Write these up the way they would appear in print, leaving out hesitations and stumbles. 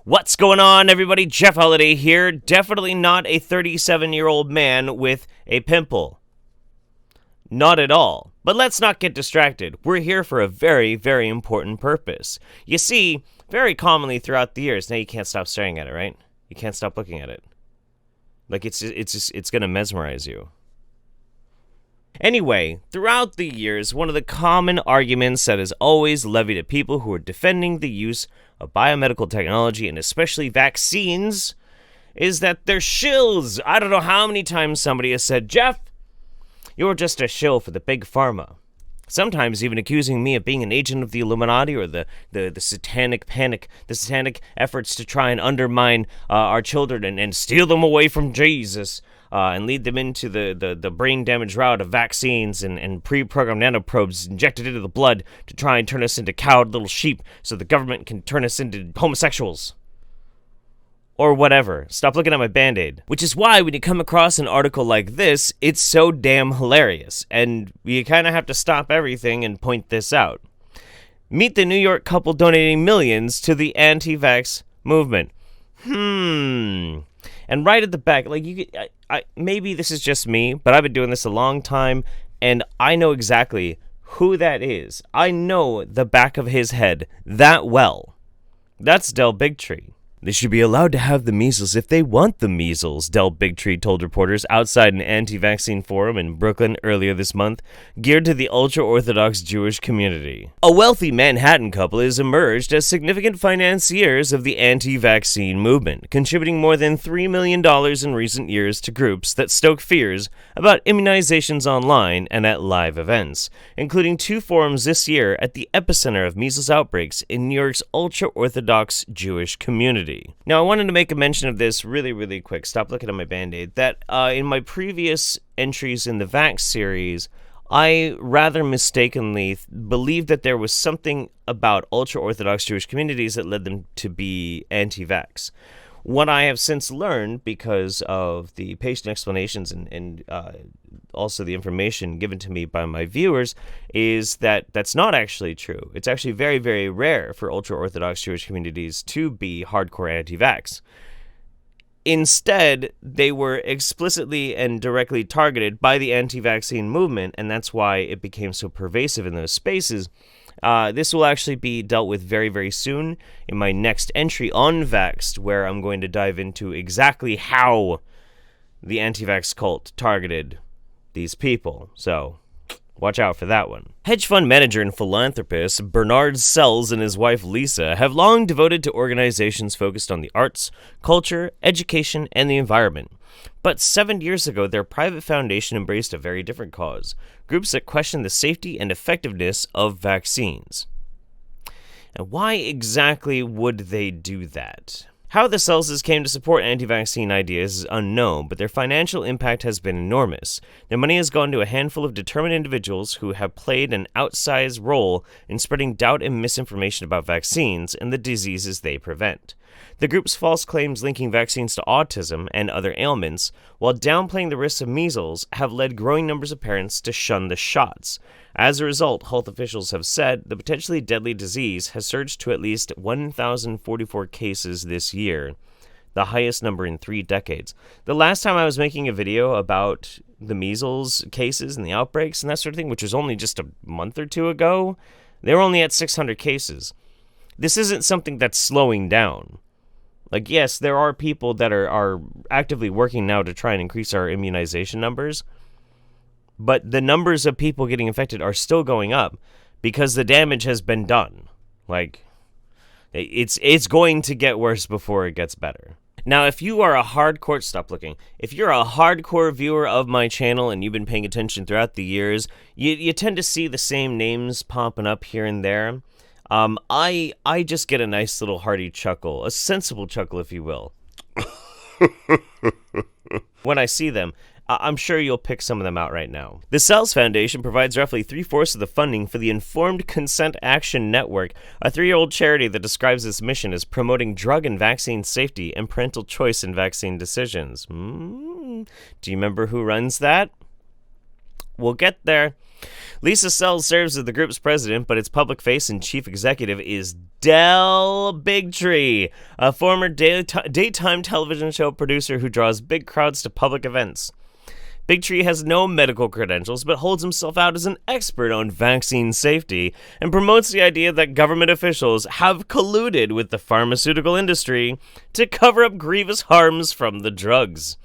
What's going on, everybody? Jeff Holiday here. Definitely not a 37-year-old man with a pimple. Not at all. But let's not get distracted. We're here for a very, very important purpose. You see, very commonly throughout the years, now you can't stop staring at it, right? You can't stop looking at it. Like it's going to mesmerize you. Anyway, throughout the years, one of the common arguments that is always levied at people who are defending the use of biomedical technology, and especially vaccines, is that they're shills. I don't know how many times somebody has said, Jeff, you're just a shill for the big pharma. Sometimes even accusing me of being an agent of the Illuminati or the satanic panic, the satanic efforts to try and undermine our children and steal them away from Jesus. And lead them into the brain damage route of vaccines and pre-programmed nanoprobes injected into the blood to try and turn us into cowed little sheep so the government can turn us into homosexuals. Or whatever. Stop looking at my Band-Aid. Which is why when you come across an article like this, it's so damn hilarious. And you kind of have to stop everything and point this out. Meet the New York couple donating millions to the anti-vax movement. And right at the back, like maybe this is just me, but I've been doing this a long time, and I know exactly who that is. I know the back of his head that well. That's Del Bigtree. They should be allowed to have the measles if they want the measles, Del Bigtree told reporters outside an anti-vaccine forum in Brooklyn earlier this month, geared to the ultra-Orthodox Jewish community. A wealthy Manhattan couple has emerged as significant financiers of the anti-vaccine movement, contributing more than $3 million in recent years to groups that stoke fears about immunizations online and at live events, including 2 forums this year at the epicenter of measles outbreaks in New York's ultra-Orthodox Jewish community. Now, I wanted to make a mention of this really quick. Stop looking at my Band-Aid. That in my previous entries in the Vax series, I rather mistakenly believed that there was something about ultra-Orthodox Jewish communities that led them to be anti-vax. What I have since learned, because of the patient explanations and also the information given to me by my viewers, is that that's not actually true. It's actually very, very rare for ultra-Orthodox Jewish communities to be hardcore anti-vax. Instead, they were explicitly and directly targeted by the anti-vaccine movement, and that's why it became so pervasive in those spaces. This will actually be dealt with very, very soon in my next entry on Vaxxed, where I'm going to dive into exactly how the AntiVaxx Cult targeted these people. So, watch out for that one. Hedge fund manager and philanthropist Bernard Sells and his wife Leesa have long devoted to organizations focused on the arts, culture, education, and the environment. But 7 years ago, their private foundation embraced a very different cause, groups that question the safety and effectiveness of vaccines. And why exactly would they do that? How the Selses came to support anti-vaccine ideas is unknown, but their financial impact has been enormous. Their money has gone to a handful of determined individuals who have played an outsized role in spreading doubt and misinformation about vaccines and the diseases they prevent. The group's false claims linking vaccines to autism and other ailments, while downplaying the risks of measles, have led growing numbers of parents to shun the shots. As a result, health officials have said the potentially deadly disease has surged to at least 1,044 cases this year, the highest number in 3 decades. The last time I was making a video about the measles cases and the outbreaks and that sort of thing, which was only just a month or 2 ago, they were only at 600 cases. This isn't something that's slowing down. Like, yes, there are people that are actively working now to try and increase our immunization numbers, but the numbers of people getting infected are still going up because the damage has been done. Like, it's going to get worse before it gets better. Now, if you are a hardcore, stop looking. If you're a hardcore viewer of my channel and you've been paying attention throughout the years, you tend to see the same names popping up here and there. I just get a nice little hearty chuckle, a sensible chuckle, if you will, when I see them. I'm sure you'll pick some of them out right now. The Sells Foundation provides roughly 3/4 of the funding for the Informed Consent Action Network, a 3-year-old charity that describes its mission as promoting drug and vaccine safety and parental choice in vaccine decisions. Do you remember who runs that? We'll get there. Leesa Cell serves as the group's president, but its public face and chief executive is Bigtree, a former daytime television show producer who draws big crowds to public events. Bigtree has no medical credentials, but holds himself out as an expert on vaccine safety and promotes the idea that government officials have colluded with the pharmaceutical industry to cover up grievous harms from the drugs.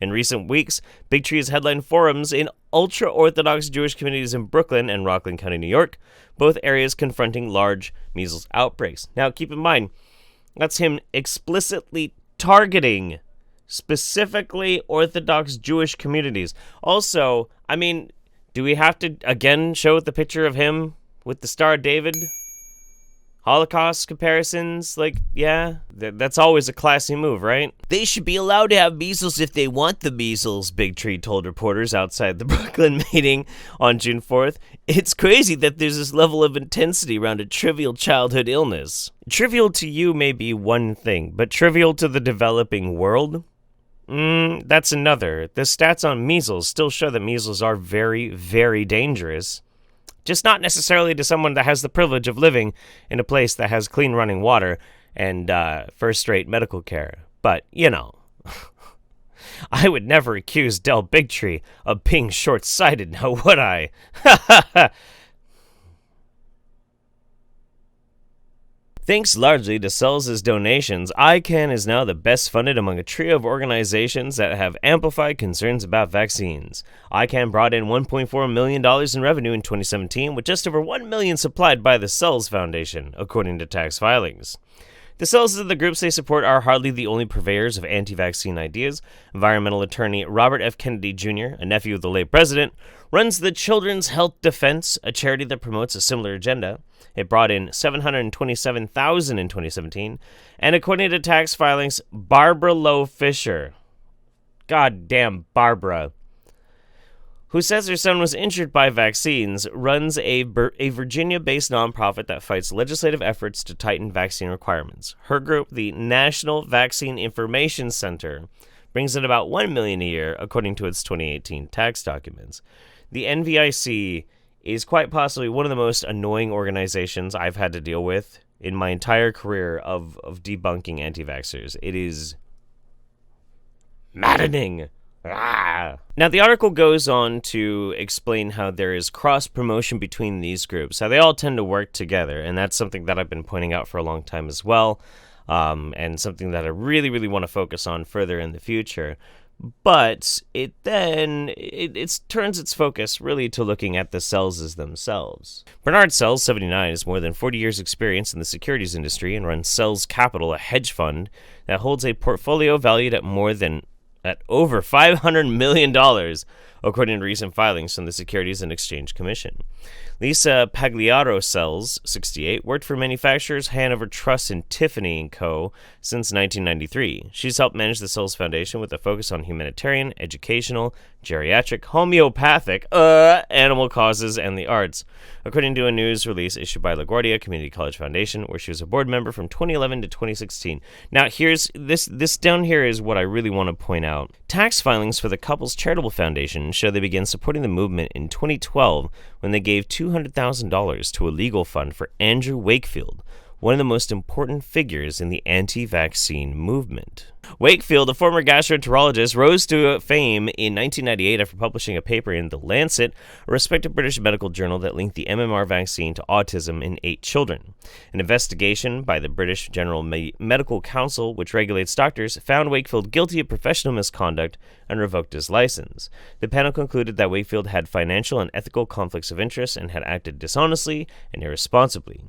In recent weeks, Bigtree has headlined forums in ultra-Orthodox Jewish communities in Brooklyn and Rockland County, New York, both areas confronting large measles outbreaks. Now, keep in mind, that's him explicitly targeting specifically Orthodox Jewish communities. Also, I mean, do we have to, again, show the picture of him with the Star of David? Holocaust comparisons, like, yeah, that's always a classy move, right? They should be allowed to have measles if they want the measles, Bigtree told reporters outside the Brooklyn meeting on June 4th. It's crazy that there's this level of intensity around a trivial childhood illness. Trivial to you may be one thing, but trivial to the developing world? That's another. The stats on measles still show that measles are very, very dangerous. Just not necessarily to someone that has the privilege of living in a place that has clean running water and first-rate medical care. But, you know, I would never accuse Del Bigtree of being short-sighted, now would I? Thanks largely to Cells' donations, ICANN is now the best funded among a trio of organizations that have amplified concerns about vaccines. ICANN brought in $1.4 million in revenue in 2017, with just over $1 million supplied by the Cells Foundation, according to tax filings. The cells of the groups they support are hardly the only purveyors of anti-vaccine ideas. Environmental attorney Robert F. Kennedy Jr., a nephew of the late president, runs the Children's Health Defense, a charity that promotes a similar agenda. It brought in $727,000 in 2017, and according to tax filings, Barbara Lowe Fisher, goddamn Barbara, who says her son was injured by vaccines, runs a Virginia-based nonprofit that fights legislative efforts to tighten vaccine requirements. Her group, the National Vaccine Information Center, brings in about $1 million a year, according to its 2018 tax documents. The NVIC is quite possibly one of the most annoying organizations I've had to deal with in my entire career of debunking anti-vaxxers. It is maddening. Now, the article goes on to explain how there is cross-promotion between these groups, how they all tend to work together, and that's something that I've been pointing out for a long time as well, and something that I really, really want to focus on further in the future. But it turns its focus really to looking at the Cells themselves. Bernard Cells, 79, has more than 40 years' experience in the securities industry and runs Cells Capital, a hedge fund that holds a portfolio valued at over $500 million, according to recent filings from the Securities and Exchange Commission. Lisa Pagliaro Cells, 68, worked for manufacturers Hanover Trust and Tiffany & Co. since 1993. She's helped manage the Cells Foundation with a focus on humanitarian, educational, geriatric, homeopathic, animal causes, and the arts, according to a news release issued by LaGuardia Community College Foundation, where she was a board member from 2011 to 2016. Now, here's this down here is what I really want to point out. Tax filings for the couple's charitable foundation show they began supporting the movement in 2012 when they gave $200,000 to a legal fund for Andrew Wakefield, one of the most important figures in the anti-vaccine movement. Wakefield, a former gastroenterologist, rose to fame in 1998 after publishing a paper in The Lancet, a respected British medical journal that linked the MMR vaccine to autism in 8 children. An investigation by the British General Medical Council, which regulates doctors, found Wakefield guilty of professional misconduct and revoked his license. The panel concluded that Wakefield had financial and ethical conflicts of interest and had acted dishonestly and irresponsibly.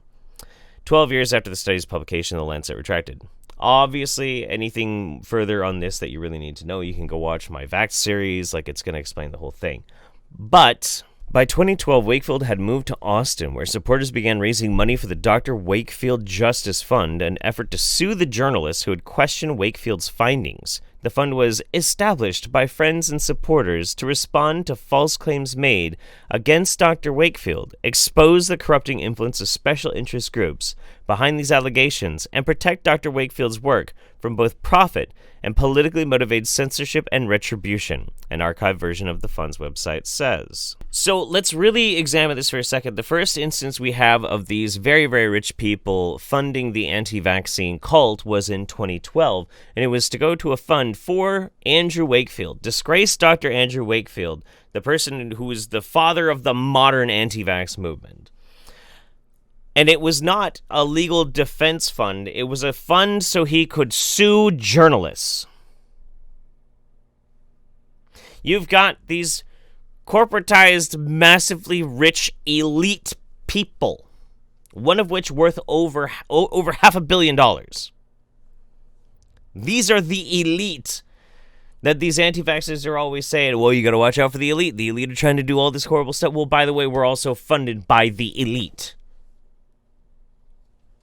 12 years after the study's publication, The Lancet retracted. Obviously, anything further on this that you really need to know, you can go watch my Vaxxed series, it's going to explain the whole thing. But by 2012, Wakefield had moved to Austin, where supporters began raising money for the Dr. Wakefield Justice Fund, an effort to sue the journalists who had questioned Wakefield's findings. The fund was established by friends and supporters to respond to false claims made against Dr. Wakefield, expose the corrupting influence of special interest groups, behind these allegations and protect Dr. Wakefield's work from both profit and politically motivated censorship and retribution, an archived version of the fund's website says. So let's really examine this for a second. The first instance we have of these very, very rich people funding the anti-vaccine cult was in 2012, and it was to go to a fund for Andrew Wakefield, disgraced Dr. Andrew Wakefield, the person who is the father of the modern anti-vax movement. And it was not a legal defense fund. It was a fund so he could sue journalists. You've got these corporatized, massively rich, elite people, one of which worth over $500 million. These are the elite that these anti-vaxxers are always saying, well, you got to watch out for the elite. The elite are trying to do all this horrible stuff. Well, by the way, we're also funded by the elite.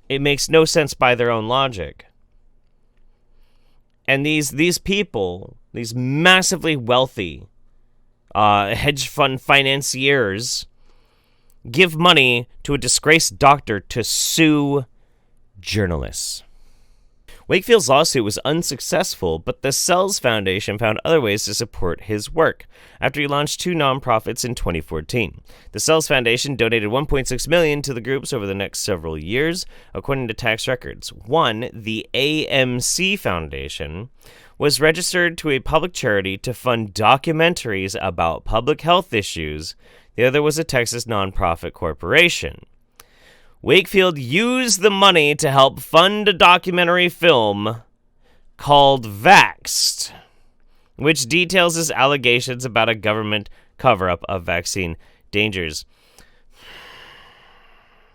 It makes no sense by their own logic. And these people, these massively wealthy hedge fund financiers, give money to a disgraced doctor to sue journalists. Wakefield's lawsuit was unsuccessful, but the Cells Foundation found other ways to support his work after he launched 2 nonprofits in 2014. The Cells Foundation donated $1.6 million to the groups over the next several years, according to tax records. One, the AMC Foundation, was registered to a public charity to fund documentaries about public health issues. The other was a Texas nonprofit corporation. Wakefield used the money to help fund a documentary film called Vaxxed, which details his allegations about a government cover-up of vaccine dangers.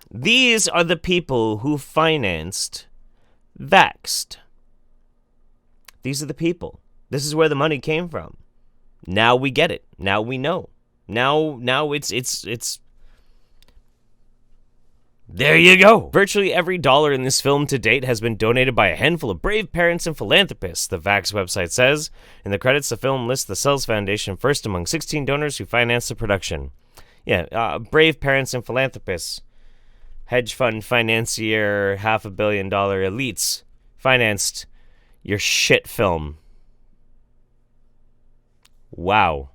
These are the people who financed Vaxxed. These are the people. This is where the money came from. Now we get it. Now we know. Now it's there you go. Virtually every dollar in this film to date has been donated by a handful of brave parents and philanthropists, the Vaxxed website says. In the credits, the film lists the Cells Foundation first among 16 donors who financed the production. Yeah, brave parents and philanthropists. Hedge fund financier, $500 million elites financed your shit film. Wow.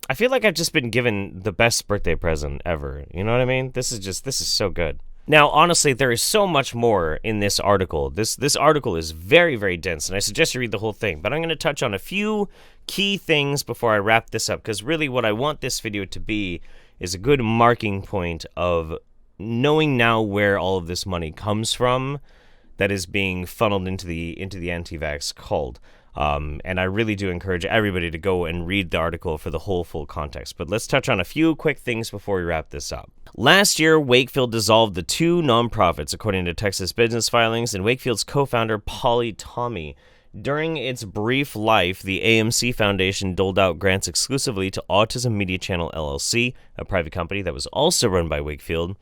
I feel like I've just been given the best birthday present ever. You know what I mean? This is so good. Now, honestly, there is so much more in this article. This article is very, very dense, and I suggest you read the whole thing. But I'm going to touch on a few key things before I wrap this up, because really what I want this video to be is a good marking point of knowing now where all of this money comes from that is being funneled into the AntiVaxx cult. And I really do encourage everybody to go and read the article for the whole full context. But let's touch on a few quick things before we wrap this up. Last year, Wakefield dissolved the 2 nonprofits, according to Texas business filings, and Wakefield's co-founder, Polly Tommy. During its brief life, the AMC Foundation doled out grants exclusively to Autism Media Channel LLC, a private company that was also run by Wakefield,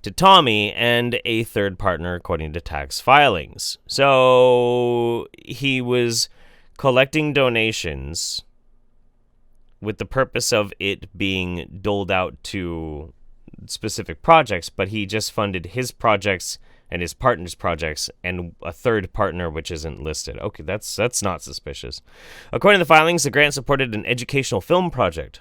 to Tommy and a third partner, according to tax filings. So he was collecting donations with the purpose of it being doled out to specific projects, but he just funded his projects and his partner's projects and a third partner which isn't listed. Okay, that's not suspicious. According to the filings, the grant supported an educational film project.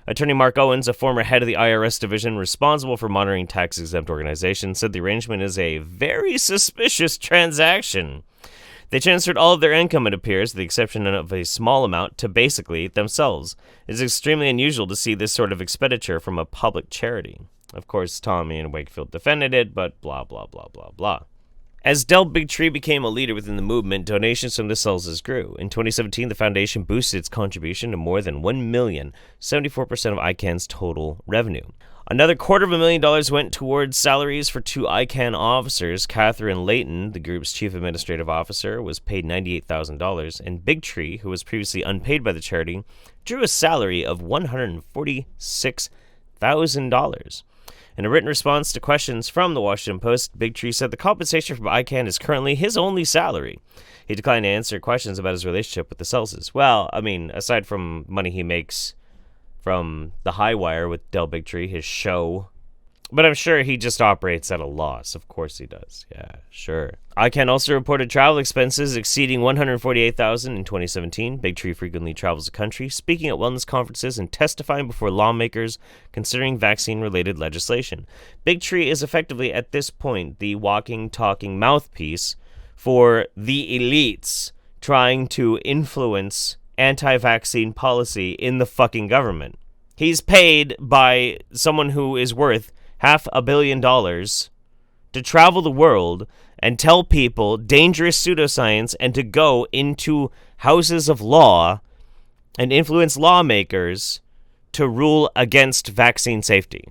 Attorney Mark Owens, a former head of the IRS division responsible for monitoring tax-exempt organizations, said the arrangement is a very suspicious transaction. They transferred all of their income, it appears, with the exception of a small amount, to basically themselves. It is extremely unusual to see this sort of expenditure from a public charity. Of course, Tommy and Wakefield defended it, but blah, blah, blah, blah, blah. As Bigtree became a leader within the movement, donations from the Cells grew. In 2017, the foundation boosted its contribution to more than $1 million, 74% of ICANN's total revenue. Another $250,000 went towards salaries for 2 ICANN officers. Catherine Layton, the group's chief administrative officer, was paid $98,000, and Bigtree, who was previously unpaid by the charity, drew a salary of $146,000. In a written response to questions from the Washington Post, Bigtree said the compensation from ICANN is currently his only salary. He declined to answer questions about his relationship with the Cells. Well, I mean, aside from money he makes from the High Wire with Bigtree, his show, But I'm sure he just operates at a loss. Of course he does. Yeah, sure. ICANN also reported travel expenses exceeding $148,000 in 2017. Bigtree frequently travels the country, speaking at wellness conferences and testifying before lawmakers considering vaccine-related legislation. Bigtree is effectively, at this point, the walking, talking mouthpiece for the elites trying to influence anti-vaccine policy in the fucking government. He's paid by someone who is worth $500 million to travel the world and tell people dangerous pseudoscience and to go into houses of law and influence lawmakers to rule against vaccine safety.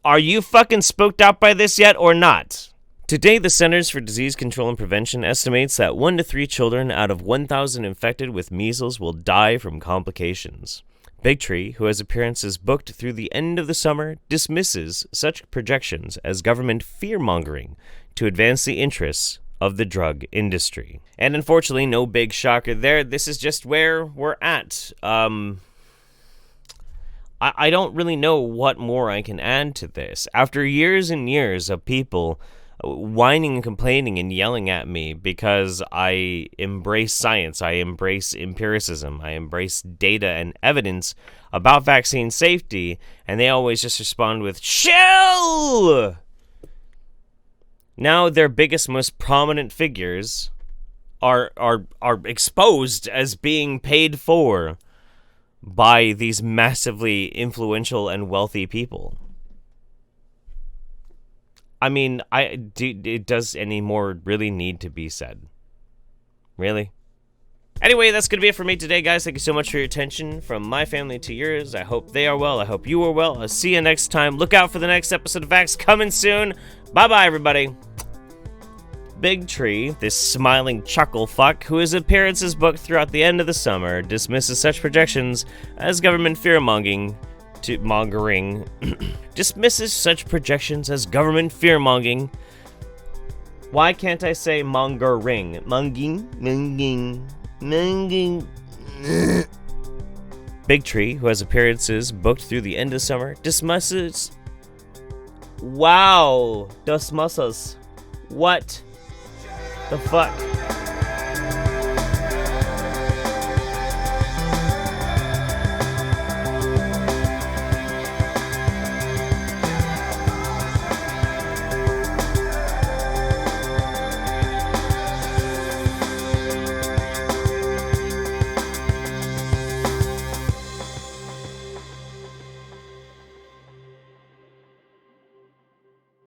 Are you fucking spooked out by this yet or not? Today, the Centers for Disease Control and Prevention estimates that 1 to 3 children out of 1,000 infected with measles will die from complications. Bigtree, who has appearances booked through the end of the summer, dismisses such projections as government fear-mongering to advance the interests of the drug industry. And unfortunately, no big shocker there. This is just where we're at. I don't really know what more I can add to this. After years and years of people whining and complaining and yelling at me because I embrace science, I embrace empiricism, I embrace data and evidence about vaccine safety, and they always just respond with, chill! Now their biggest, most prominent figures are exposed as being paid for by these massively influential and wealthy people. I mean, does any more really need to be said? Really? Anyway, that's going to be it for me today, guys. Thank you so much for your attention. From my family to yours, I hope they are well. I hope you are well. I'll see you next time. Look out for the next episode of Vaxxed coming soon. Bye-bye, everybody. Bigtree, this smiling chuckle fuck, who has appearances booked throughout the end of the summer, dismisses such projections as government fear-mongering dismisses such projections as government fear-mongering. Why can't I say mongering? Monging. Bigtree, who has appearances booked through the end of summer, dismisses. Wow, dismisses. What the fuck?